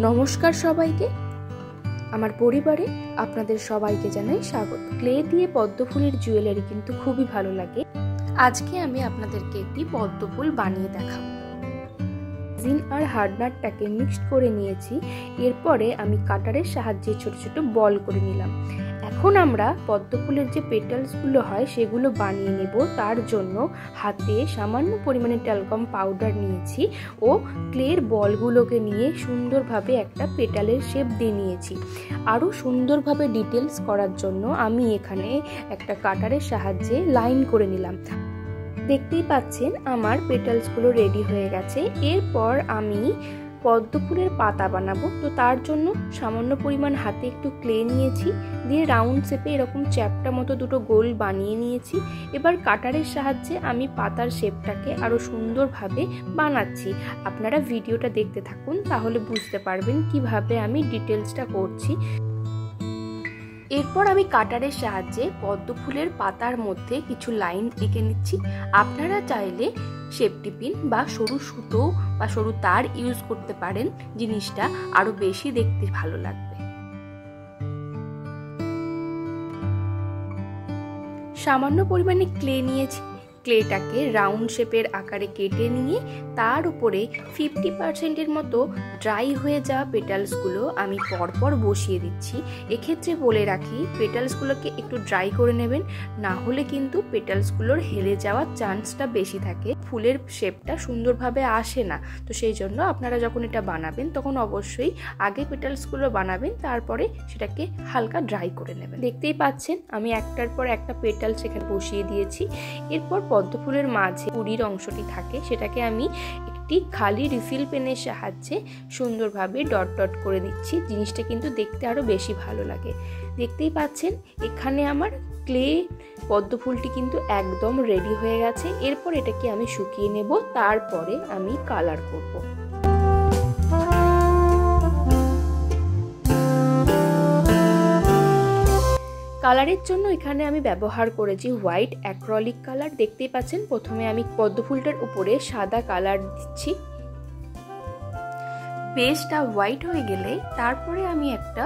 নমস্কার সবাইকে, আমার পরিবারে আপনাদের সবাইকে জানাই স্বাগত। ক্লে দিয়ে পদ্ম ফুলের জুয়েলারি কিন্তু খুবই ভালো লাগে। আজকে আমি আপনাদেরকে একটি পদ্ম ফুল বানিয়ে দেখাবো। জিন আর হার্ডনাটটাকে মিক্সড করে নিয়েছি। এরপরে আমি কাটারের সাহায্যে ছোট ছোট বল করে নিলাম। এখন আমরা পদ্ম ফুলের যে পেটালসগুলো হয় সেগুলো বানিয়ে নেব। তার জন্য হাতে সামান্য পরিমাণে ট্যালকাম পাউডার নিয়েছি ও ক্লের বলগুলোকে নিয়ে সুন্দরভাবে একটা পেটালের শেপ দিয়ে নিয়েছি। আরও সুন্দরভাবে ডিটেলস করার জন্য আমি এখানে একটা কাটারের সাহায্যে লাইন করে নিলাম। দেখতেই পাচ্ছেন আমার পেটালসগুলো রেডি হয়ে গেছে। এরপর আমি পদ্ম ফুলের পাতা বানাবো। তো তার জন্য সামান্য পরিমাণ হাতে একটু ক্লে নিয়েছি, দিয়ে রাউন্ড শেপে এরকম চ্যাপ্টা মতো দুটো গোল বানিয়ে নিয়েছি। এবার কাটারের সাহায্যে আমি পাতার শেপটাকে আরো সুন্দরভাবে বানাচ্ছি। আপনারা ভিডিওটা দেখতে থাকুন, তাহলে বুঝতে পারবেন কিভাবে আমি ডিটেলসটা করছি। এরপর আমি কাটারের সাহায্যে পদ্ম ফুলের পাতার মধ্যে কিছু লাইন এঁকে নিচ্ছি। আপনারা চাইলে সেফটি পিন বা সরু সুতো বা সরু তার ইউজ করতে পারেন, জিনিসটা আরো বেশি দেখতে ভালো লাগবে। সামান্য পরিমাণে ক্লে নিয়েছি। ক্লেটাকে রাউন্ড শেপের আকারে কেটে নিয়ে তার উপরে 50% মতো ড্রাই হয়ে যাওয়া পেটালসগুলো আমি পরপর বসিয়ে দিচ্ছি। এক্ষেত্রে বলে রাখি, পেটালসগুলোকে একটু ড্রাই করে নেবেন, না হলে কিন্তু পেটালসগুলোর হেলে যাওয়ার চান্সটা বেশি থাকে, ফুলের শেপটা সুন্দরভাবে আসে না। তো সেই জন্য আপনারা যখন এটা বানাবেন তখন অবশ্যই আগে পেটালসগুলো বানাবেন, তারপরে সেটাকে হালকা ড্রাই করে নেবেন। দেখতেই পাচ্ছেন আমি একটার পর একটা পেটালস এখানে বসিয়ে দিয়েছি। এরপর পদ্ম ফুলের মাঝে কুড়ির অংশটি থাকে, সেটাকে আমি একটি খালি রিফিল পেনের সাহায্যে সুন্দরভাবে ডট ডট করে দিচ্ছি। জিনিসটা কিন্তু দেখতে আরো বেশি ভালো লাগে। দেখতেই পাচ্ছেন এখানে আমার ক্লে পদ্ম ফুলটি কিন্তু একদম রেডি হয়ে গেছে। এরপর এটাকে আমি শুকিয়ে নেব, তারপরে আমি কালার করব। কালারের জন্য এখানে আমি ব্যবহার করেছি হোয়াইট অ্যাক্রিলিক কালার। দেখতেই পাচ্ছেন প্রথমে আমি পদ্ম ফুলটার উপরে সাদা কালার দিচ্ছি। বেসটা হোয়াইট হয়ে গেলে তারপরে আমি একটা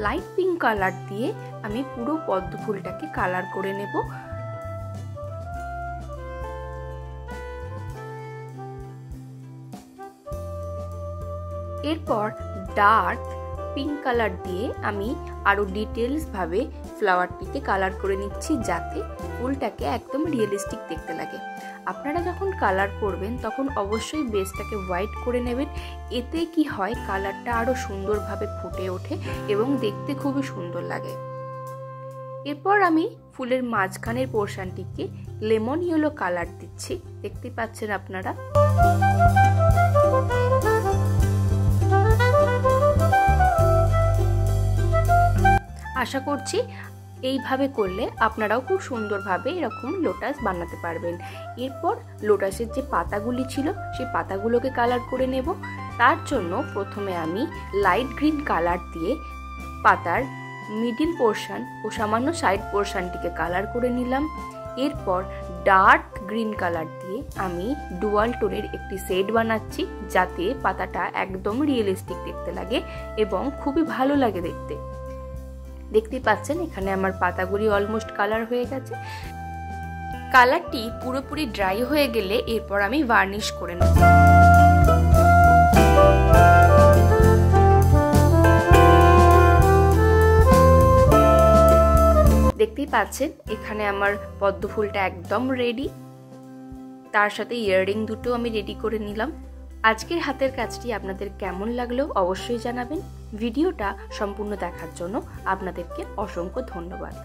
লাইট পিঙ্ক কালার দিয়ে আমি পুরো পদ্ম ফুলটাকে কালার করে নেব। এরপর ডার্ক পিঙ্ক কালার দিয়ে আমি আরো ডিটেলস ভাবে ফ্লাওয়ারটিকে কালার করে নিচ্ছি, যাতে ফুলটাকে একদম রিয়েলিস্টিক দেখতে লাগে। আপনারা যখন কালার করবেন তখন অবশ্যই বেসটাকে হোয়াইট করে নেবেন। এতে কি হয়, কালারটা আরো সুন্দরভাবে ফুটে ওঠে এবং দেখতে খুবই সুন্দর লাগে। এরপর আমি ফুলের মাঝখানের পোর্শনটিকে লেমন ইয়েলো কালার দিচ্ছি। দেখতে পাচ্ছেন আপনারা। আশা করছি এইভাবে করলে আপনারাও খুব সুন্দরভাবে এরকম লোটাস বানাতে পারবেন। এরপর লোটাসের যে পাতাগুলি ছিল সেই পাতাগুলোকে কালার করে নেব। তার জন্য প্রথমে আমি লাইট গ্রিন কালার দিয়ে পাতার মিডিল পোর্শন ও সামান্য সাইড পোর্শনটিকে কালার করে নিলাম। এরপর ডার্ক গ্রিন কালার দিয়ে আমি ডুয়াল টোনের একটি শেড বানাচ্ছি, যাতে পাতাটা একদম রিয়েলিস্টিক দেখতে লাগে এবং খুবই ভালো লাগে দেখতে। দেখতেই পাচ্ছেন এখানে আমার পাতাগুলি অলমোস্ট কালার হয়ে গেছে। কালারটি পুরোপুরি ড্রাই হয়ে গেলে এরপর আমি ভার্নিশ করে নেব। দেখতেই পাচ্ছেন এখানে আমার পদ্ম ফুলটা একদম রেডি। তার সাথে ইয়াররিং দুটো আমি রেডি করে নিলাম। আজকের হাতের কাজটি আপনাদের কেমন লাগলো অবশ্যই জানাবেন। ভিডিওটা সম্পূর্ণ দেখার জন্য আপনাদেরকে অসংখ্য ধন্যবাদ।